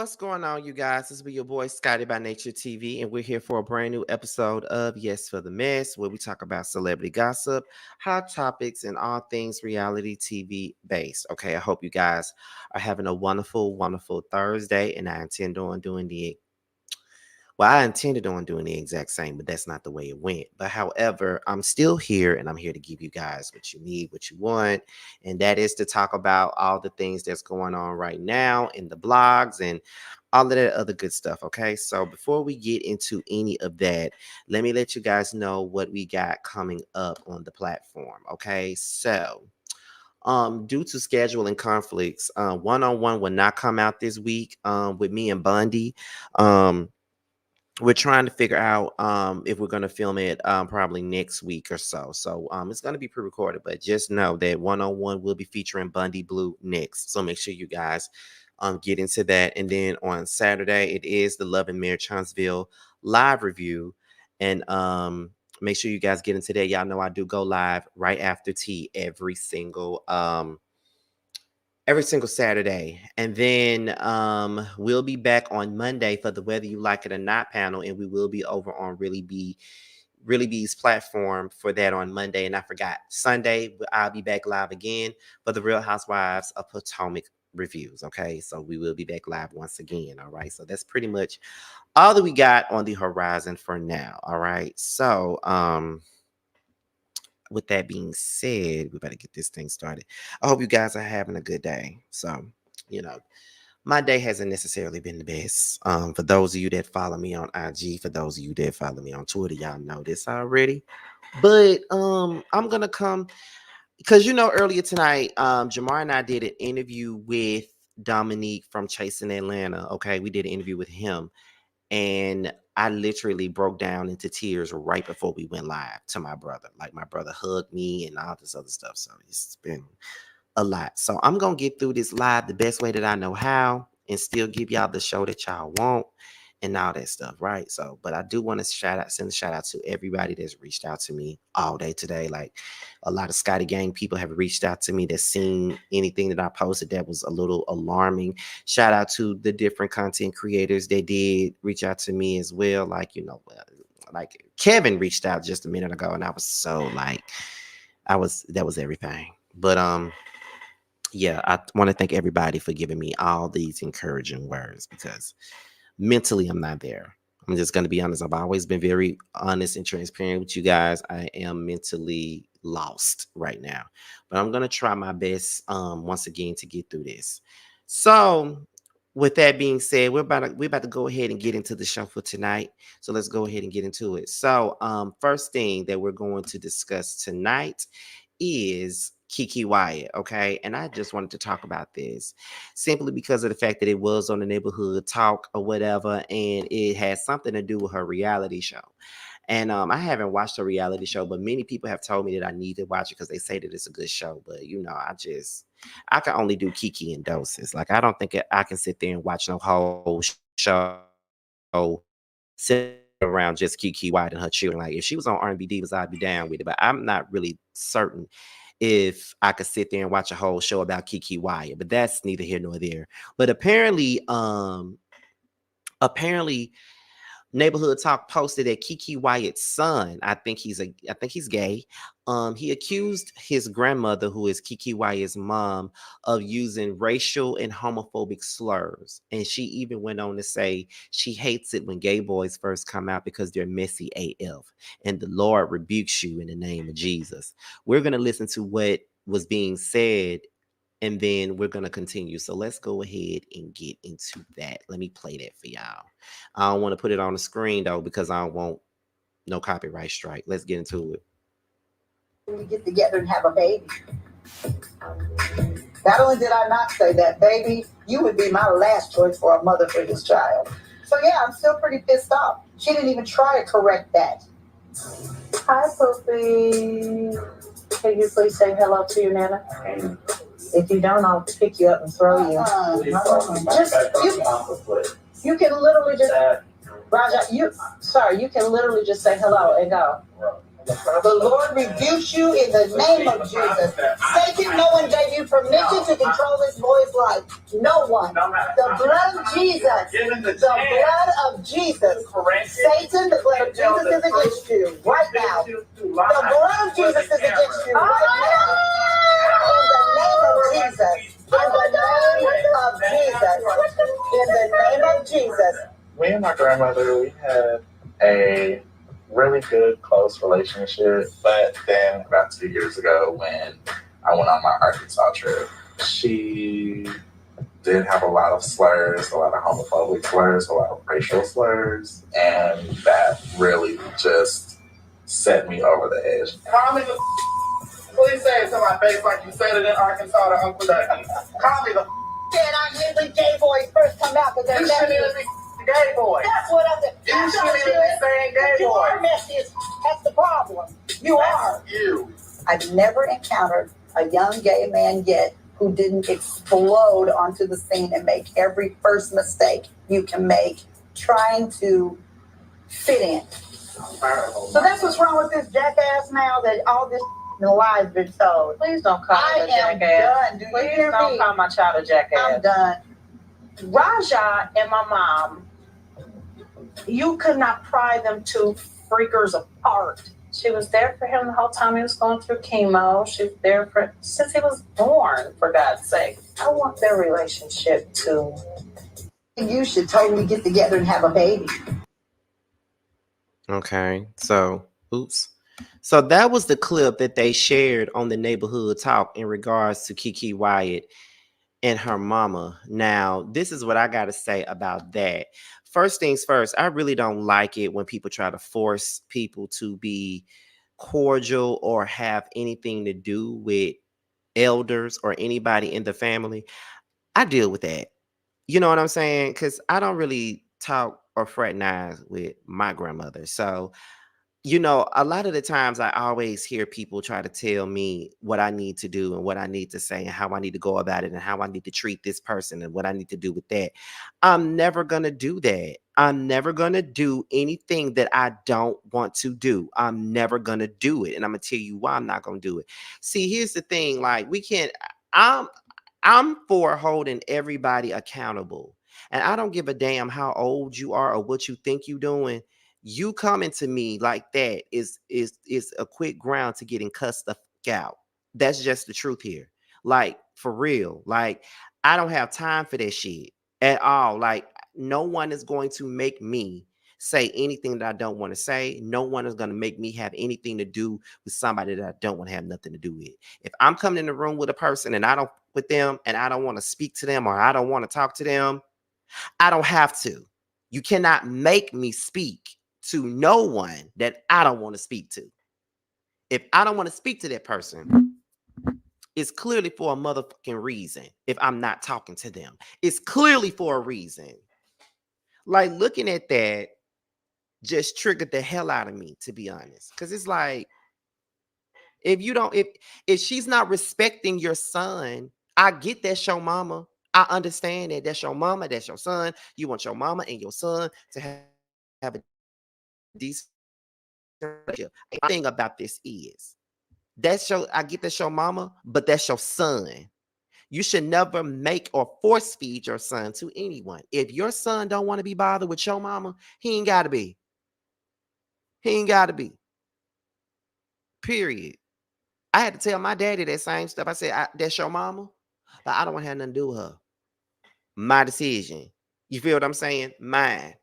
What's going on, you guys? This is your boy Scotty by Nature TV, and we're here for a brand new episode of Yes for the Mess, where we talk about celebrity gossip, hot topics, and all things reality TV based. Okay, I hope you guys are having a wonderful, wonderful Thursday, and I intended on doing the exact same, but that's not the way it went. But however, I'm still here and I'm here to give you guys what you need, what you want. And that is to talk about all the things that's going on right now in the blogs and all of that other good stuff. Okay. So before we get into any of that, let me let you guys know what we got coming up on the platform. Okay. So due to scheduling conflicts, one-on-one will not come out this week with me and Bundy. We're trying to figure out if we're going to film it probably next week or so. So it's going to be pre-recorded, but just know that one-on-one will be featuring Bundy Blue next. So make sure you guys get into that. And then on Saturday, it is the Love and Marriage Huntsville live review. And make sure you guys get into that. Y'all know I do go live right after tea every single Saturday. And then we'll be back on Monday for the Whether You Like It or Not panel. And we will be over on Really B's platform for that on Monday. And I forgot, Sunday, I'll be back live again for the Real Housewives of Potomac reviews. Okay, so we will be back live once again. All right, so that's pretty much all that we got on the horizon for now. All right, so with that being said, we better get this thing started. I hope you guys are having a good day. So, my day hasn't necessarily been the best. For those of you that follow me on IG, for those of you that follow me on Twitter, y'all know this already. But I'm gonna come because earlier tonight, Jamar and I did an interview with Dominique from Chasing Atlanta. Okay, we did an interview with him. And I literally broke down into tears right before we went live to my brother. Like, my brother hugged me and all this other stuff. So it's been a lot. So I'm going to get through this live the best way that I know how and still give y'all the show that y'all want and all that stuff, right? So, but I do want to send a shout out to everybody that's reached out to me all day today. Like, a lot of Scotty Gang people have reached out to me that's seen anything that I posted that was a little alarming. Shout out to the different content creators that did reach out to me as well. Like, like Kevin reached out just a minute ago, and I was so like, that was everything. But yeah, I want to thank everybody for giving me all these encouraging words because mentally I'm not there. I'm just going to be honest. I've always been very honest and transparent with you guys. I am mentally lost right now, but I'm going to try my best once again to get through this. So with that being said, we're about to go ahead and get into the show for tonight. So let's go ahead and get into it. So first thing that we're going to discuss tonight is Kiki Wyatt, okay? And I just wanted to talk about this simply because of the fact that it was on the neighborhood talk or whatever, and it has something to do with her reality show. And I haven't watched her reality show, but many people have told me that I need to watch it because they say that it's a good show. But I can only do Kiki in doses. Like, I don't think I can sit there and watch no whole show sit around just Kiki Wyatt and her children. Like, if she was on R&B Divas, I'd be down with it. But I'm not really certain if I could sit there and watch a whole show about Kiki Wyatt. But that's neither here nor there. But apparently Neighborhood Talk posted that Kiki Wyatt's son, I think he's gay. He accused his grandmother, who is Kiki Wyatt's mom, of using racial and homophobic slurs. And she even went on to say she hates it when gay boys first come out because they're messy AF. And the Lord rebukes you in the name of Jesus. We're going to listen to what was being said, and then we're going to continue. So let's go ahead and get into that. Let me play that for y'all. I don't want to put it on the screen, though, because I don't want no copyright strike. Let's get into it. We get together and have a baby. Not only did I not say that, baby, you would be my last choice for a mother for this child. So yeah, I'm still pretty pissed off. She didn't even try to correct that. Hi, Poopy. Can you please say hello to your nana? If you don't, I'll pick you up and throw you. You can literally just, Raja, you can literally just say hello and go. The Lord rebukes you in the name of Jesus. Satan, no one gave you permission to control this boy's life. No one. The blood of Jesus. The blood of Jesus. Satan, the blood of Jesus is against you right now. The blood of Jesus is against you right now. In the name of Jesus. In the name of Jesus. In the name of Jesus. Me and my grandmother, we had a really good, close relationship. But then about 2 years ago, when I went on my Arkansas trip, she did have a lot of slurs, a lot of homophobic slurs, a lot of racial slurs, and that really just set me over the edge. Call me the please say it to my face like you said it in Arkansas to Uncle Dudley. Call me the and I knew when gay boys first come out because they're you shouldn't even be gay boy. That's what I'm saying. You shouldn't even be saying gay You boy. are messy. That's the problem. You are. You. I've never encountered a young gay man yet who didn't explode onto the scene and make every first mistake you can make trying to fit in. So that's what's wrong with this jackass now that all this lies been told. Please don't call me a jackass. Done. Do you Please hear don't me? call my child a jackass. I'm done. Raja and my mom, you could not pry them two freakers apart. She was there for him the whole time he was going through chemo. She was there for since he was born, for God's sake. I want their relationship to. You should totally get together and have a baby. Okay, so oops. So that was the clip that they shared on the neighborhood talk in regards to Kiki Wyatt and her mama. Now, this is what I got to say about that. First things first, I really don't like it when people try to force people to be cordial or have anything to do with elders or anybody in the family. I deal with that. You know what I'm saying? Because I don't really talk or fraternize with my grandmother. So a lot of the times I always hear people try to tell me what I need to do and what I need to say and how I need to go about it and how I need to treat this person and what I need to do with that. I'm never going to do that. I'm never going to do anything that I don't want to do. I'm never going to do it. And I'm going to tell you why I'm not going to do it. See, here's the thing. Like we can't, I'm, I'm for holding everybody accountable. And I don't give a damn how old you are or what you think you're doing. You coming to me like that is a quick ground to getting cussed the fuck out. That's just the truth here. Like for real. Like I don't have time for that shit at all. Like no one is going to make me say anything that I don't want to say. No one is going to make me have anything to do with somebody that I don't want to have nothing to do with. If I'm coming in the room with a person and I don't with them and I don't want to speak to them or I don't want to talk to them, I don't have to. You cannot make me speak to no one that I don't want to speak to. If I don't want to speak to that person, it's clearly for a motherfucking reason. If I'm not talking to them, it's clearly for a reason. Like looking at that just triggered the hell out of me, to be honest. Because it's like, if she's not respecting your son, I get that's your mama. I understand that that's your mama, that's your son. You want your mama and your son to have a decent relationship. The thing about this is I get that's your mama, but that's your son. You should never make or force feed your son to anyone. If your son don't want to be bothered with your mama, he ain't got to be. He ain't got to be. Period. I had to tell my daddy that same stuff. I said, that's your mama, but I don't want to have nothing to do with her. My decision. You feel what I'm saying? Mine.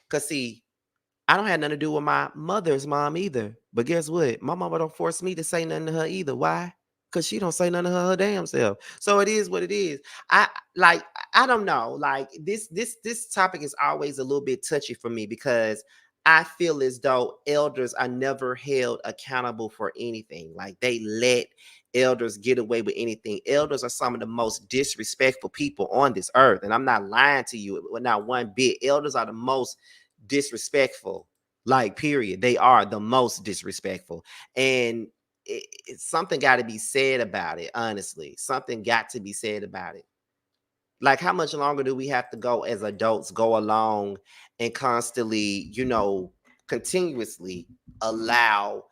Because see, I don't have nothing to do with my mother's mom either. But guess what? My mama don't force me to say nothing to her either. Why? Because she don't say nothing to her damn self. So it is what it is. I don't know. Like this topic is always a little bit touchy for me because I feel as though elders are never held accountable for anything. Like they let elders get away with anything. Elders are some of the most disrespectful people on this earth. And I'm not lying to you, not one bit. Elders are the most disrespectful, like period. They are the most disrespectful. And something got to be said about it. Honestly, something got to be said about it. Like how much longer do we have to go as adults go along and constantly continuously allow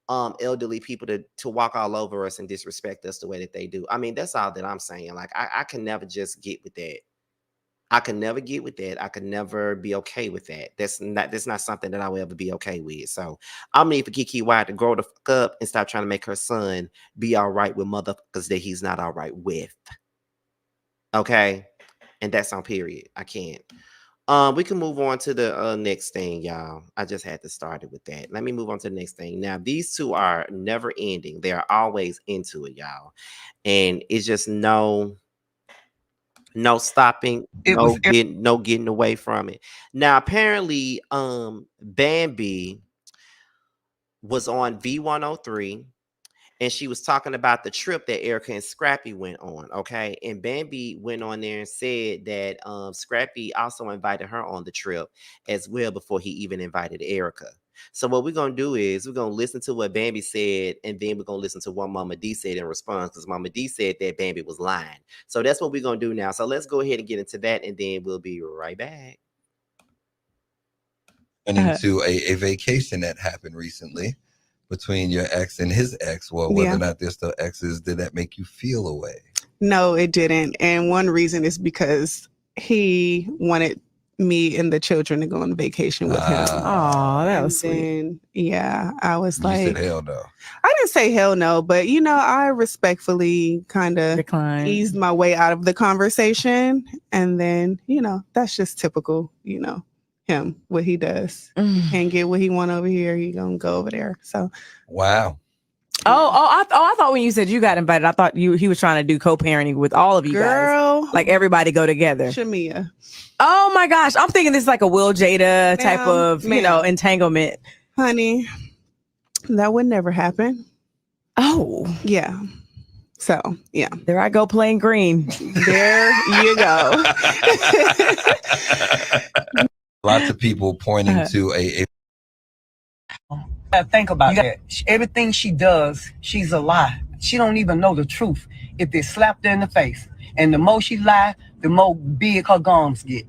elderly people to walk all over us and disrespect us the way that they do. I mean, that's all that I'm saying. Like, I can never just get with that. I can never get with that. I could never be okay with that. That's not something that I will ever be okay with. So I'm need for Kiki Wyatt to grow the fuck up and stop trying to make her son be all right with motherfuckers that he's not all right with. Okay. And that's on period. I can't. We can move on to the next thing, y'all. I just had to start it with that. Let me move on to the next thing. Now, these two are never ending. They are always into it, y'all. And it's just no stopping, no getting away from it. Now, apparently, Bambi was on V103. And she was talking about the trip that Erica and Scrappy went on. Okay. And Bambi went on there and said that Scrappy also invited her on the trip as well before he even invited Erica. So what we're going to do is we're going to listen to what Bambi said, and then we're going to listen to what Momma D said in response, because Momma D said that Bambi was lying. So that's what we're going to do now. So let's go ahead and get into that, and then we'll be right back. Into a vacation that happened recently between your ex and his ex. Well, whether or not they're still exes, did that make you feel away? No, it didn't. And one reason is because he wanted me and the children to go on vacation with him. Oh, that was sweet. Yeah, I was like, you said hell no. I didn't say hell no, but I respectfully kind of eased my way out of the conversation. And then, that's just typical, him, what he does. He can't get what he want over here, he gonna go over there. So wow. I thought when you said you got invited, I thought he was trying to do co-parenting with all of you guys. Like everybody go together. Shamia. Oh my gosh. I'm thinking this is like a Will Jada type of, entanglement. Honey, that would never happen. Oh. Yeah. So, yeah. There I go playing green. There you go. Lots of people pointing to a think about it. Everything she does, she's a lie. She don't even know the truth. If they slapped her in the face, and the more she lie, the more big her gums get.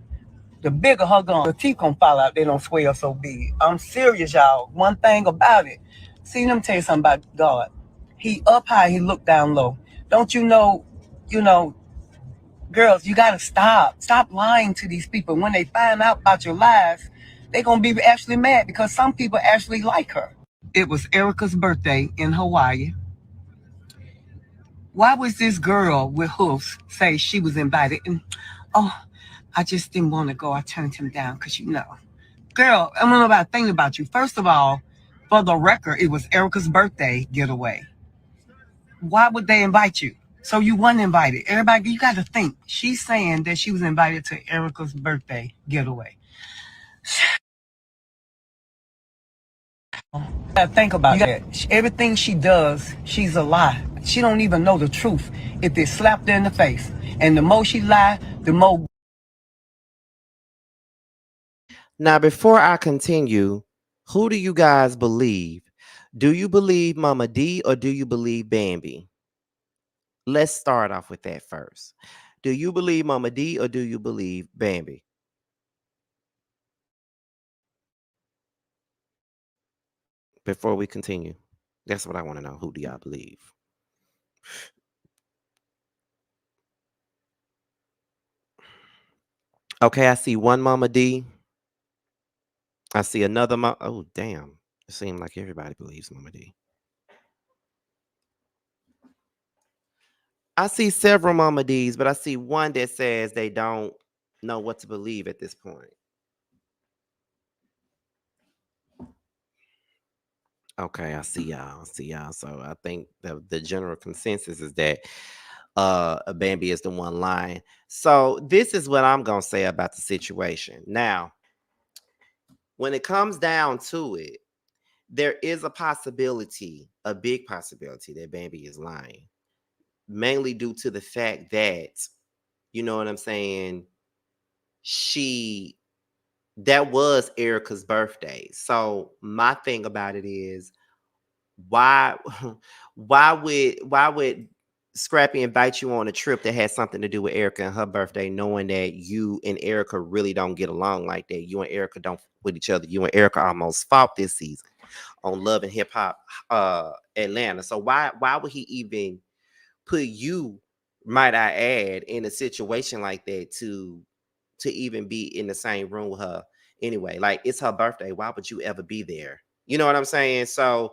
The bigger her gums, the teeth gonna fall out. They don't swell so big. I'm serious, y'all. One thing about it. See, let me tell you something about God. He up high, he look down low. Don't you know? Girls, you gotta stop. Stop lying to these people. When they find out about your lies, they're gonna be actually mad because some people actually like her. It was Erica's birthday in Hawaii. Why was this girl with hoofs say she was invited? And I just didn't want to go. I turned him down because girl, I don't know about thinking about you. First of all, for the record, it was Erica's birthday getaway. Why would they invite you? So you weren't invited. Everybody, you got to think. She's saying that she was invited to Erica's birthday getaway. Think about it. Everything she does, she's a lie. She don't even know the truth. If they slapped her in the face, and the more she lie, the more. Now, before I continue, who do you guys believe? Do you believe Momma D or do you believe Bambi? Let's start off with that first. Do you believe Momma D or do you believe Bambi? Before we continue, that's what I want to know. Who do y'all believe? Okay, I see one Momma D. I see another Momma. Oh, damn. It seems like everybody believes Momma D. I see several Momma Ds, but I see one that says they don't know what to believe at this point. Okay, I see y'all. So I think the general consensus is that Bambi is the one lying. So this is what I'm gonna say about the situation. Now, when it comes down to it, there is a possibility, a big possibility, that Bambi is lying, mainly due to the fact that, you know what I'm saying, that was Erica's birthday. So my thing about it is, why would Scrappy invite you on a trip that has something to do with Erica and her birthday, knowing that you and Erica really don't get along like that. You and Erica don't with each other. You and Erica almost fought this season on Love and Hip Hop Atlanta. So why would he even put you, might I add, in a situation like that to even be in the same room with her anyway? Like, it's her birthday. Why would you ever be there? You know what I'm saying? So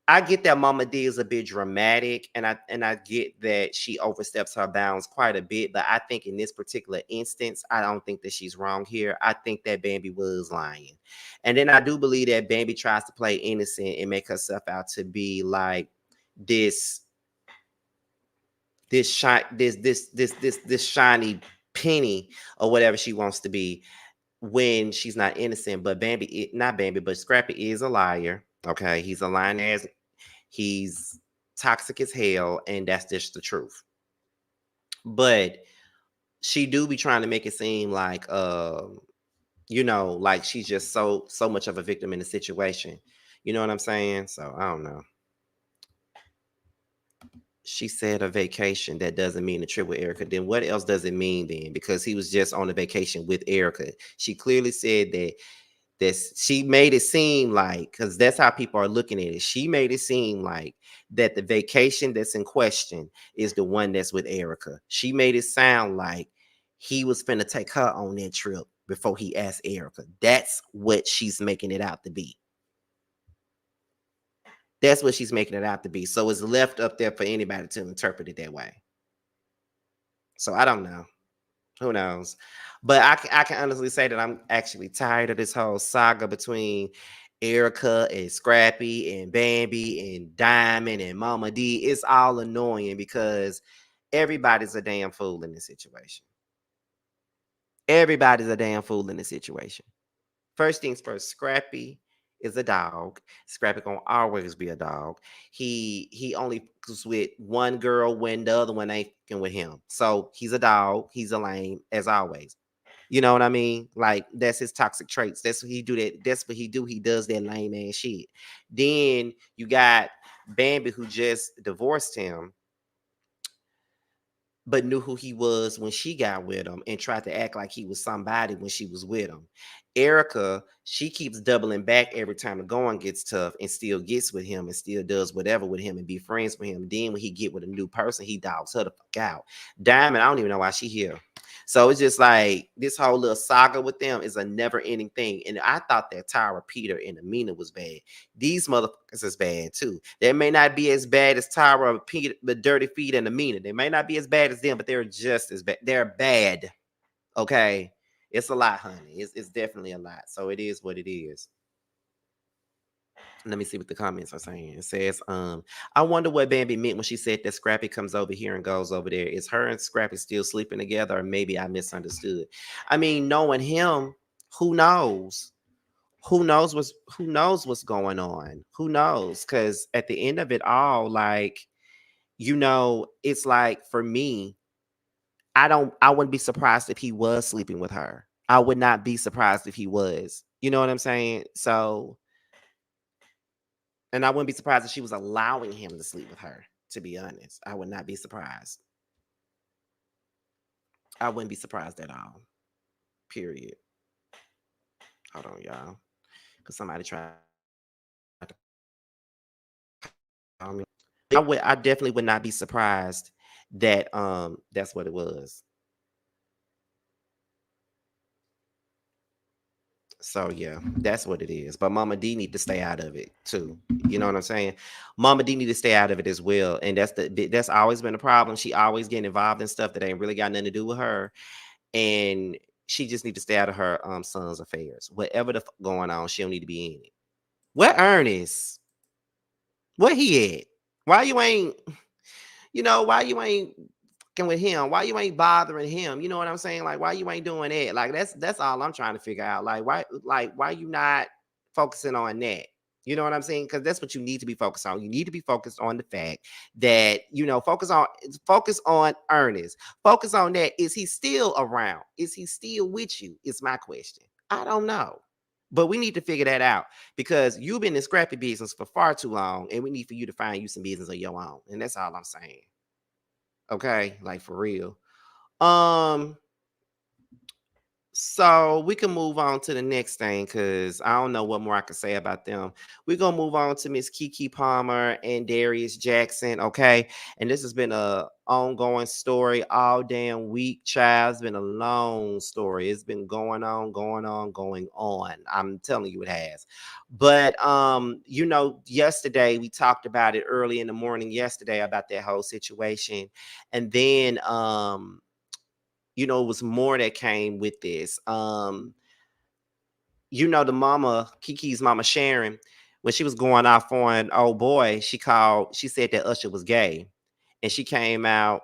I get that Momma D is a bit dramatic, and I get that she oversteps her bounds quite a bit. But I think in this particular instance, I don't think that she's wrong here. I think that Bambi was lying, and then I do believe that Bambi tries to play innocent and make herself out to be like this shiny penny or whatever she wants to be when she's not innocent. But not Bambi, but Scrappy is a liar. Okay, he's a lying ass. He's toxic as hell, and that's just the truth. But she do be trying to make it seem like, like she's just so much of a victim in the situation. You know what I'm saying? So I don't know. She said a vacation. That doesn't mean a trip with Erica. Then what else does it mean then? Because he was just on a vacation with Erica. She clearly said that she made it seem like, because that's how people are looking at it. She made it seem like that the vacation that's in question is the one that's with Erica. She made it sound like he was finna take her on that trip before he asked Erica. That's what she's making it out to be. That's what she's making it out to be. So it's left up there for anybody to interpret it that way. So I don't know. Who knows? But I can honestly say that I'm actually tired of this whole saga between Erica and Scrappy and Bambi and Diamond and Momma D. It's all annoying because everybody's a damn fool in this situation. Everybody's a damn fool in this situation. First things first, Scrappy is a dog. Scrappy gonna always be a dog. He only was with one girl when the other one ain't with him. So he's a dog. He's a lame as always. You know what I mean? Like, that's his toxic traits. That's what he do. That's what he do. He does that lame ass shit. Then you got Bambi, who just divorced him, but knew who he was when she got with him and tried to act like he was somebody when she was with him. Erica, she keeps doubling back every time the going gets tough and still gets with him and still does whatever with him and be friends with him. Then when he get with a new person, he dogs her the fuck out. Diamond, I don't even know why she here. So it's just like this whole little saga with them is a never-ending thing. And I thought that Tyra, Peter, and Amina was bad. These motherfuckers is bad too. They may not be as bad as Tyra, Peter, the Dirty Feet, and Amina. They may not be as bad as them, but they're just as bad. They're bad. Okay. It's a lot, honey. It's definitely a lot. So it is what it is. Let me see what the comments are saying. It says, I wonder what Bambi meant when she said that Scrappy comes over here and goes over there. Is her and Scrappy still sleeping together, or maybe I misunderstood? I mean, knowing him, who knows? Who knows what's going on? Who knows? Because at the end of it all, like, it's like, for me, I wouldn't be surprised if he was sleeping with her. I would not be surprised if he was. You know what I'm saying? So, and I wouldn't be surprised if she was allowing him to sleep with her, to be honest. I would not be surprised. I wouldn't be surprised at all. Period. Hold on, y'all. Because somebody tried to call me. I definitely would not be surprised that that's what it was. So yeah, that's what it is. But Momma D need to stay out of it too. You know what I'm saying? Momma D need to stay out of it as well. And that's always been a problem. She always getting involved in stuff that ain't really got nothing to do with her. And she just need to stay out of her son's affairs. Whatever the fuck going on, she don't need to be in it. Where Ernest? Where he at? Why you ain't with him? Why you ain't bothering him? You know what I'm saying? Like, why you ain't doing that? Like, that's all I'm trying to figure out. Like, why you not focusing on that? You know what I'm saying? Because that's what you need to be focused on. You need to be focused on the fact that, focus on Ernest. Focus on that. Is he still around? Is he still with you? Is my question. I don't know. But we need to figure that out, because you've been in Scrappy business for far too long, and we need for you to find you some business of your own. And that's all I'm saying. Okay, like for real. So we can move on to the next thing because I don't know what more I can say about them. We're gonna move on to Miss Keke Palmer and Darius Jackson, okay? And this has been a ongoing story all damn week, child. It's been a long story. It's been going on, going on, going on. I'm telling you it has. But yesterday we talked about it early in the morning yesterday about that whole situation. And then it was more that came with this. The mama, Kiki's mama Sharon, when she was going off on old boy, she said that Usher was gay. And she came out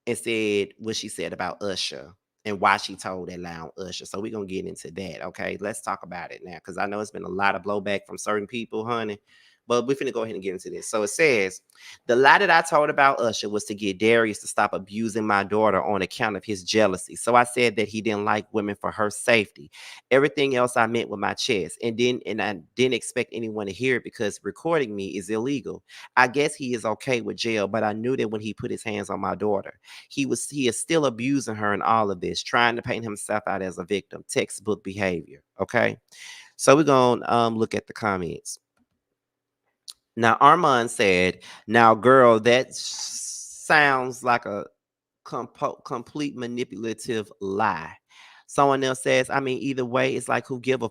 and said what she said about Usher and why she told that lie on Usher. So we're gonna get into that. Okay. Let's talk about it now. Cause I know it's been a lot of blowback from certain people, honey. But we're finna go ahead and get into this. So it says, the lie that I told about Usher was to get Darius to stop abusing my daughter on account of his jealousy. So I said that he didn't like women for her safety. Everything else I meant with my chest. And I didn't expect anyone to hear it because recording me is illegal. I guess he is okay with jail, but I knew that when he put his hands on my daughter, he is still abusing her in all of this, trying to paint himself out as a victim. Textbook behavior. Okay. So we're gonna look at the comments. Now, Armand said, now, girl, that sounds like a complete manipulative lie. Someone else says, I mean, either way, it's like, who give a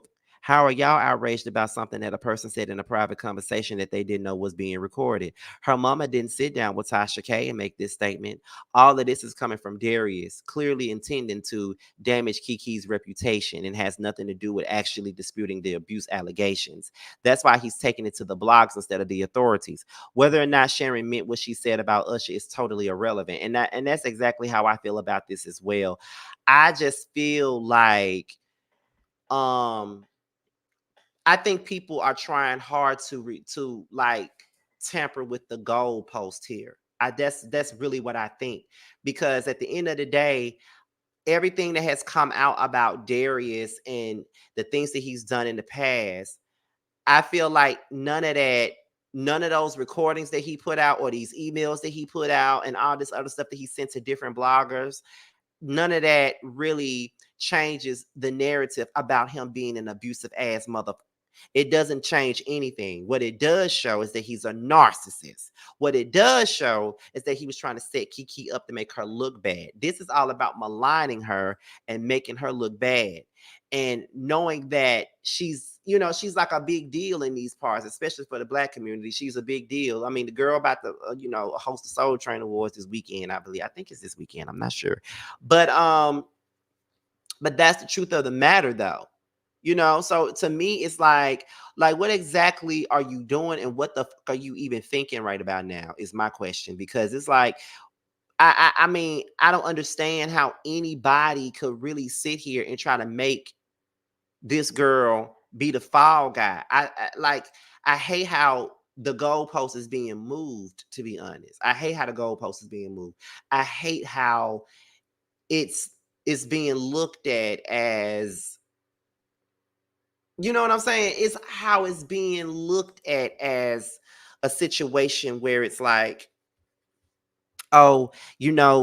how are y'all outraged about something that a person said in a private conversation that they didn't know was being recorded? Her mama didn't sit down with Tasha K and make this statement. All of this is coming from Darius, clearly intending to damage Kiki's reputation and has nothing to do with actually disputing the abuse allegations. That's why he's taking it to the blogs instead of the authorities. Whether or not Sharon meant what she said about Usher is totally irrelevant. And that's exactly how I feel about this as well. I just feel like I think people are trying hard to like tamper with the goalpost here. That's really what I think, because at the end of the day, everything that has come out about Darius and the things that he's done in the past, I feel like none of those recordings that he put out or these emails that he put out and all this other stuff that he sent to different bloggers, none of that really changes the narrative about him being an abusive ass motherfucker. It doesn't change anything. What it does show is that he's a narcissist. What it does show is that he was trying to set Kiki up to make her look bad. This is all about maligning her and making her look bad. And knowing that she's like a big deal in these parts, especially for the Black community. She's a big deal. I mean, the girl about to, host the Soul Train Awards this weekend, I believe. I think it's this weekend. I'm not sure. But that's the truth of the matter, though. So to me, it's like what exactly are you doing and what the fuck are you even thinking right about now is my question, because it's like, I mean, I don't understand how anybody could really sit here and try to make this girl be the fall guy. I hate how the goalpost is being moved, to be honest. I hate how the goalpost is being moved. I hate how it's being looked at as, you know what I'm saying? It's how it's being looked at as a situation where it's like, oh,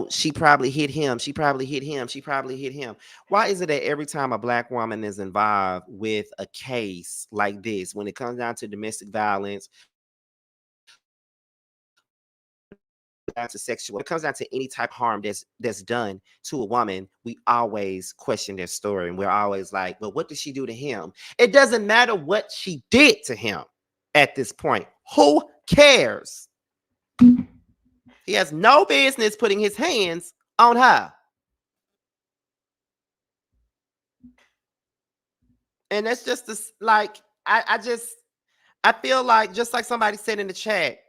she probably hit him. She probably hit him. She probably hit him. Why is it that every time a Black woman is involved with a case like this, when it comes down to domestic violence, down to sexual, it comes down to any type of harm that's done to a woman, we always question their story and we're always like, well, what did she do to him? It doesn't matter what she did to him at this point. Who cares? He has no business putting his hands on her. And that's just this, like, I feel like, just like somebody said in the chat,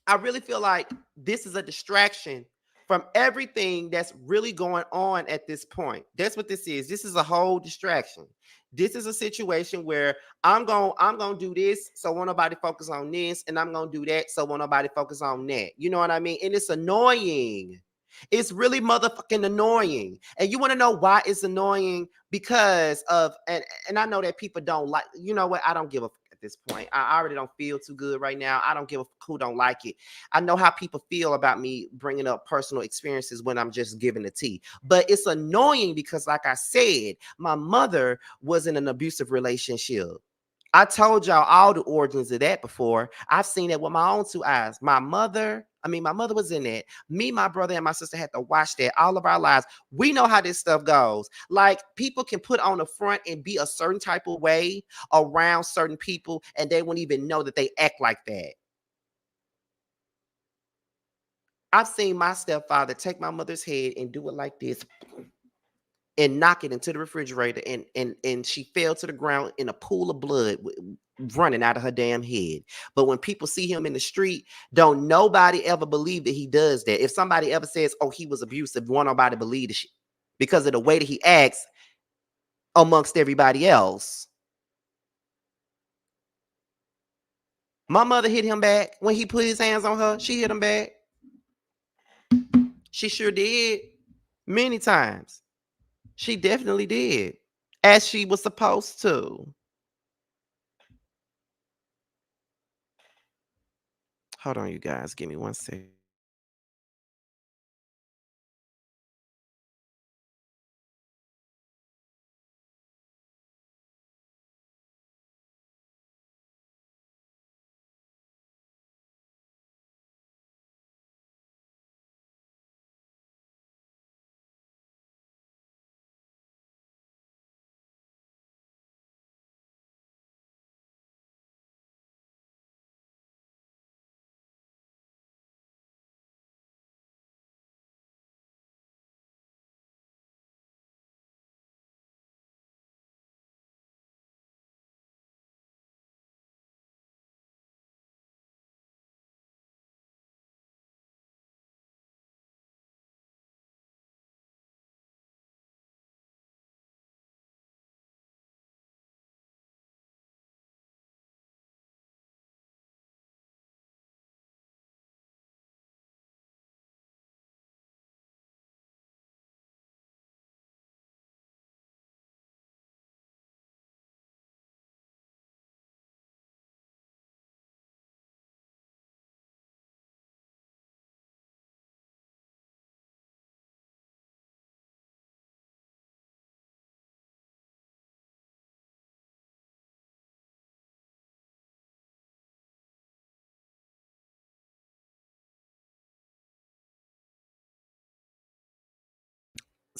I really feel like this is a distraction from everything that's really going on at this point. That's what this is. This is a whole distraction. This is a situation where I'm gonna do this, so won't nobody focus on this, and I'm gonna do that, so won't nobody focus on that. You know what I mean? And it's annoying. It's really motherfucking annoying. And you want to know why it's annoying? Because of, and I know that people don't like, you know what? I don't give a fuck at this point. I already don't feel too good right now. I don't give a who don't like it. I know how people feel about me bringing up personal experiences when I'm just giving the tea. But it's annoying because, like I said, my mother was in an abusive relationship. I told y'all all the origins of that before. I've seen it with my own two eyes. My mother was in it. Me, my brother, and my sister had to watch that all of our lives. We know how this stuff goes. Like, people can put on the front and be a certain type of way around certain people, and they won't even know that they act like that. I've seen my stepfather take my mother's head and do it like this and knock it into the refrigerator, and she fell to the ground in a pool of blood running out of her damn head. But when people see him in the street, don't nobody ever believe that he does that. If somebody ever says, oh, he was abusive, won't nobody believe the shit because of the way that he acts amongst everybody else. My mother hit him back when he put his hands on her. She hit him back. She sure did. Many times. She definitely did. As she was supposed to. Hold on, you guys. Give me 1 second.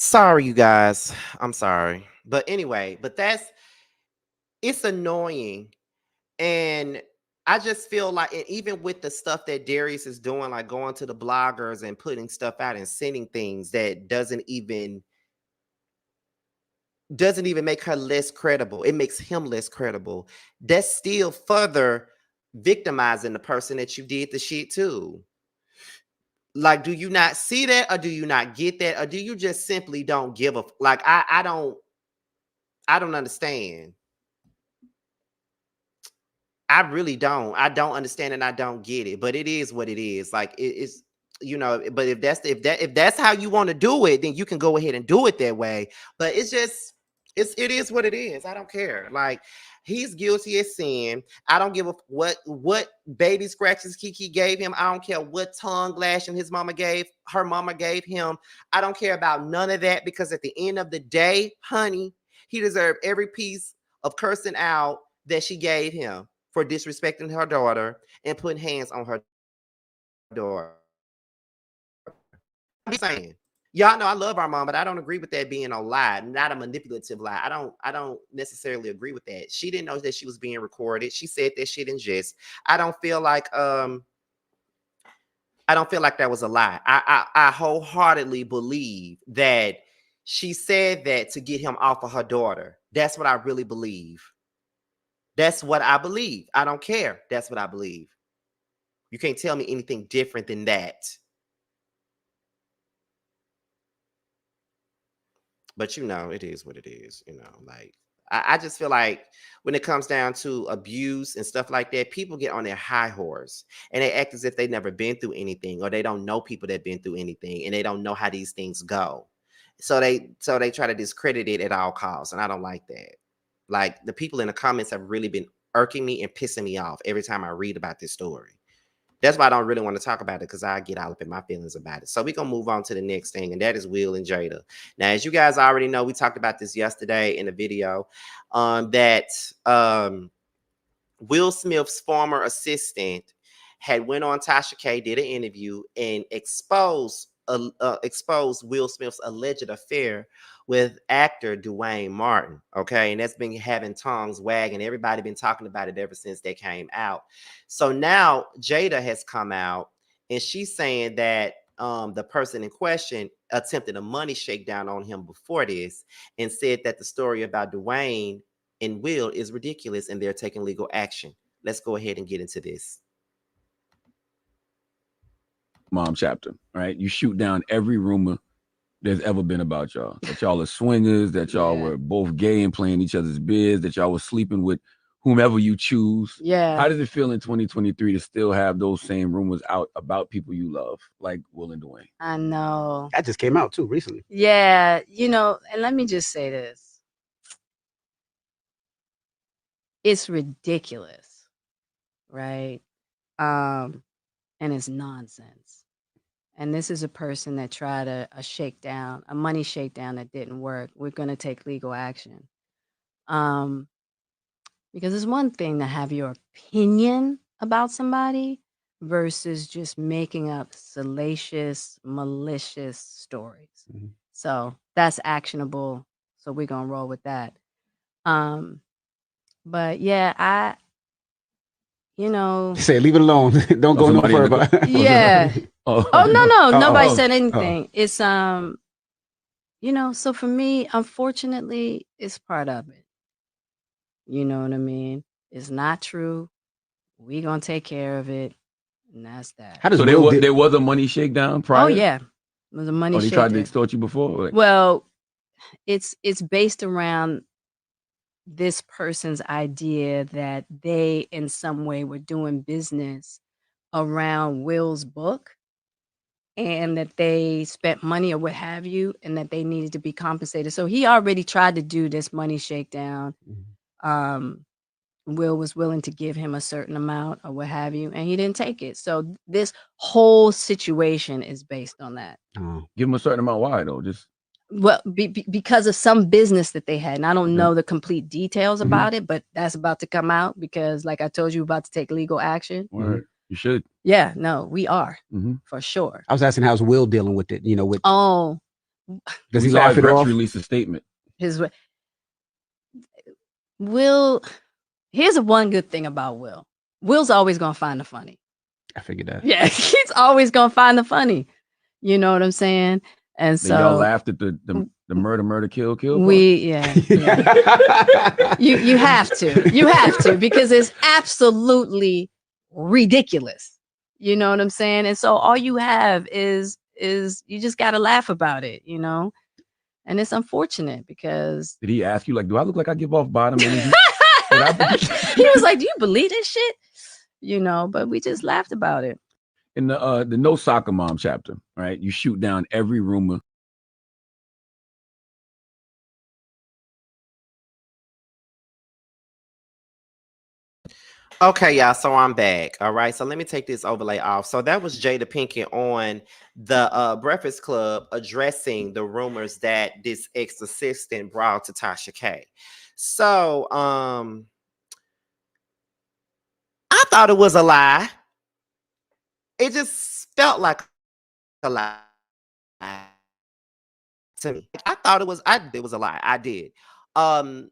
Sorry, you guys. I'm sorry. But anyway, it's annoying. And I just feel like, and even with the stuff that Darius is doing, like going to the bloggers and putting stuff out and sending things that doesn't even make her less credible. It makes him less credible. That's still further victimizing the person that you did the shit to. Like, do you not see that, or do you not get that, or do you just simply don't give a like? I don't understand. I really don't. I don't understand and I don't get it. But it is what it is. Like, it's, but if that's how you want to do it, then you can go ahead and do it that way. But it is what it is. I don't care. Like, he's guilty as sin. I don't give a what baby scratches Kiki gave him. I don't care what tongue lashing her mama gave him. I don't care about none of that, because at the end of the day, honey, he deserved every piece of cursing out that she gave him for disrespecting her daughter and putting hands on her daughter. I'm saying, y'all know I love our mom, but I don't agree with that being a lie, not a manipulative lie. I don't necessarily agree with that. She didn't know that she was being recorded. She said that shit in jest. I don't feel like that was a lie. I wholeheartedly believe that she said that to get him off of her daughter. That's what I really believe. That's what I believe. I don't care. That's what I believe. You can't tell me anything different than that. But it is what it is. Like, I just feel like when it comes down to abuse and stuff like that, people get on their high horse and they act as if they've never been through anything, or they don't know people that have been through anything, and they don't know how these things go. So they try to discredit it at all costs. And I don't like that. Like, the people in the comments have really been irking me and pissing me off every time I read about this story. That's why I don't really want to talk about it, because I get all up in my feelings about it. So we're going to move on to the next thing, and that is Will and Jada. Now, as you guys already know, we talked about this yesterday in the video, that Will Smith's former assistant had went on Tasha K, did an interview, and exposed Will Smith's alleged affair with actor Dwayne Martin. Okay, and that's been having tongues wagging. Everybody been talking about it ever since they came out. So now Jada has come out, and she's saying that the person in question attempted a money shakedown on him before this, and said that the story about Dwayne and Will is ridiculous, and they're taking legal action. Let's go ahead and get into this. Mom chapter, right? You shoot down every rumor there's ever been about y'all. That y'all are swingers, that y'all were both gay and playing each other's biz, that y'all were sleeping with whomever you choose. Yeah. How does it feel in 2023 to still have those same rumors out about people you love, like Will and Dwayne? I know. That just came out too recently. Yeah, you know, and let me just say this. It's ridiculous, right? And it's nonsense. And this is a person that tried a shakedown, a money shakedown that didn't work. We're going to take legal action. Because it's one thing to have your opinion about somebody versus just making up salacious, malicious stories. Mm-hmm. So that's actionable. So we're going to roll with that. But yeah, you know. Say, leave it alone. Don't go no further. Yeah. No. Nobody said anything. It's, you know, so for me, unfortunately, it's part of it. You know what I mean? It's not true. We gonna take care of it. And that's that. How does there was a money shakedown prior? Oh, yeah. It was a money shakedown. They tried to extort you before? Like, well, it's based around this person's idea that they in some way were doing business around Will's book, and that they spent money or what have you, and that they needed to be compensated. So he already tried to do this money shakedown. Will was willing to give him a certain amount or what have you, and he didn't take it. So this whole situation is based on that. Give him a certain amount. Why though? Just well, because of some business that they had, and I don't know the complete details about it, but that's about to come out because, like I told you, about to take legal action. You should. Yeah, no, we are for sure. I was asking how's Will dealing with it. You know, with does he laugh it off? Release a statement. Will. Here's one good thing about Will. Will's always gonna find the funny. I figured that. Yeah, he's always gonna find the funny. You know what I'm saying? And so y'all laughed at the murder, kill. Yeah. You have to because it's absolutely ridiculous. You know what I'm saying? And so all you have is you just gotta laugh about it, you know? And it's unfortunate because did he ask you, like, do I look like I give off bottom energy? He was like, do you believe this shit? You know, but we just laughed about it. In the No Soccer Mom chapter, right? You shoot down every rumor. Okay, y'all, so I'm back. All right, so let me take this overlay off. So that was Jada Pinkett on the Breakfast Club addressing the rumors that this ex-assistant brought to Tasha K. So I thought it was a lie. It just felt like a lie to me. I thought it was a lie. I did. I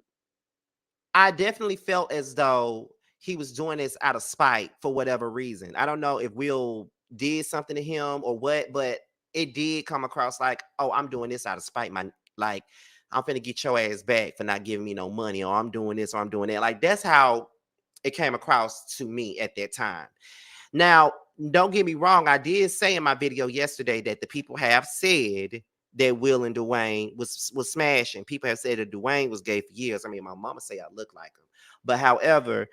definitely felt as though he was doing this out of spite for whatever reason. I don't know if Will did something to him or what, but it did come across like, oh, I'm doing this out of spite. I'm finna get your ass back for not giving me no money, or I'm doing this or I'm doing that. Like, that's how it came across to me at that time. Now, don't get me wrong. I did say in my video yesterday that the people have said that Will and Dwayne was smashing. People have said that Dwayne was gay for years. I mean, my mama say I look like him. But however,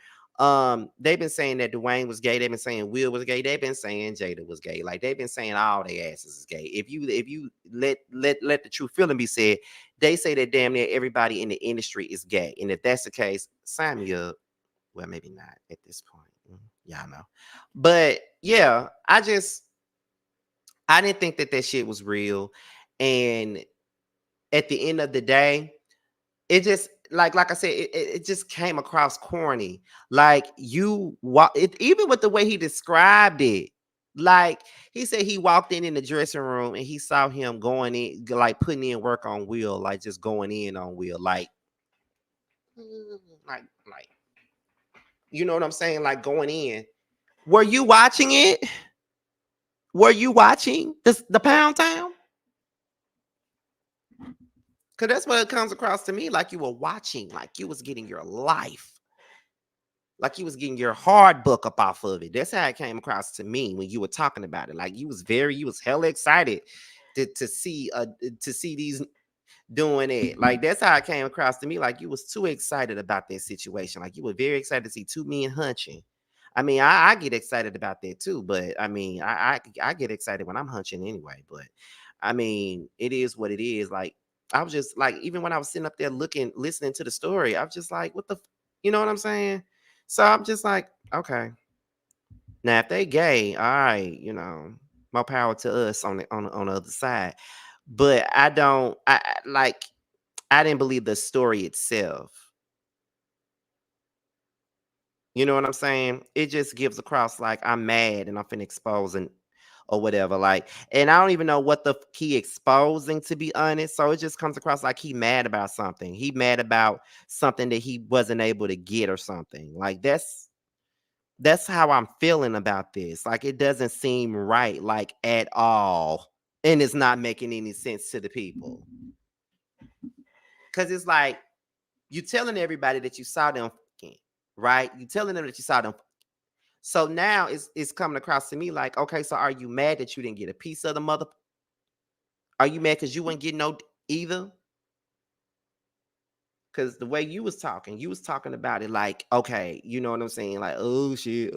they've been saying that Dwayne was gay. They've been saying Will was gay. They've been saying Jada was gay. Like, they've been saying all their asses is gay. If you let the true feeling be said, they say that damn near everybody in the industry is gay. And if that's the case, sign me up. Well, maybe not at this point. Y'all know. But yeah, I didn't think that shit was real. And at the end of the day, it just like I said, it just came across corny. Like even with the way he described it. Like he said he walked in the dressing room and he saw him going in, like putting in work on Will, like just going in on Will, like you know what I'm saying? Like going in. Were you watching it? Were you watching the Pound Town? Because that's what it comes across to me. Like you were watching, like you was getting your life. Like you was getting your hard book up off of it. That's how it came across to me when you were talking about it. Like you was hella excited to see these doing it. Like that's how it came across to me. Like you was too excited about that situation. Like you were very excited to see two men hunching. I mean, I get excited about that too, but I mean, I get excited when I'm hunching anyway. But I mean, it is what it is. Like I was just like, even when I was sitting up there listening to the story, I was just like, what the, you know what I'm saying? So I'm just like, okay. Now if they gay, all right, you know, more power to us on the other side. But I didn't believe the story itself. You know what I'm saying? It just gives across like I'm mad and I'm finna exposing or whatever. Like, and I don't even know what the he exposing, to be honest. So it just comes across like he mad about something. He mad about something that he wasn't able to get or something. Like that's how I'm feeling about this. Like it doesn't seem right, like at all. And it's not making any sense to the people. Cause it's like you telling everybody that you saw them fucking, right? You telling them that you saw them. So now it's coming across to me like, okay, so are you mad that you didn't get a piece of the mother? Are you mad because you wouldn't get no either? Because the way you was talking about it like, okay, you know what I'm saying? Like, oh shit,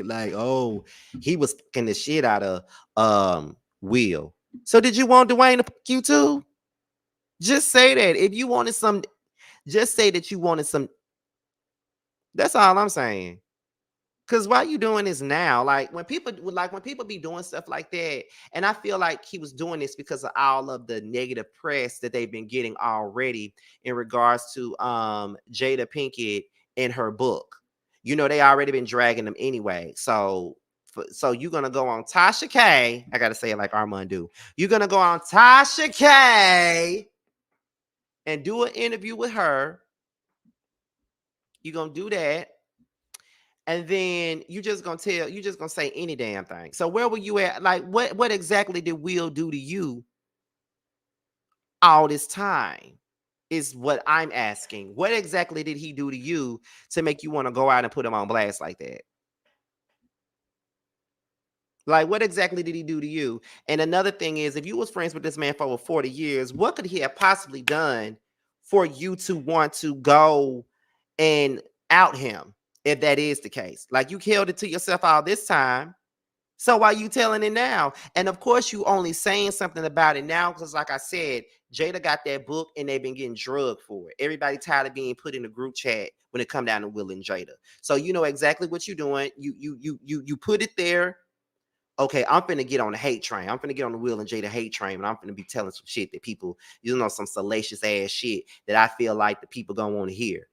like, oh, he was fucking the shit out of Will. So did you want Dwayne to fuck you too? Just say that. If you wanted some, just say that you wanted some. That's all I'm saying. Cause why you doing this now? Like when people be doing stuff like that, and I feel like he was doing this because of all of the negative press that they've been getting already in regards to Jada Pinkett and her book. You know, they already been dragging them anyway. So you're gonna go on Tasha K. I gotta say it like Armand do. You're gonna go on Tasha K and do an interview with her. You're gonna do that. And then you just gonna say any damn thing. So where were you at? Like, what exactly did Will do to you all this time? Is what I'm asking. What exactly did he do to you to make you want to go out and put him on blast like that? Like, what exactly did he do to you? And another thing is, if you was friends with this man for over 40 years, what could he have possibly done for you to want to go and out him? If that is the case, like you held it to yourself all this time. So why you telling it now? And of course, you only saying something about it now because, like I said, Jada got that book and they've been getting drugged for it. Everybody tired of being put in a group chat when it come down to Will and Jada. So you know exactly what you're doing. You put it there. Okay, I'm finna get on the hate train. I'm finna get on the Will and Jada hate train, and I'm finna be telling some shit that people, you know, some salacious ass shit that I feel like the people gonna want to hear.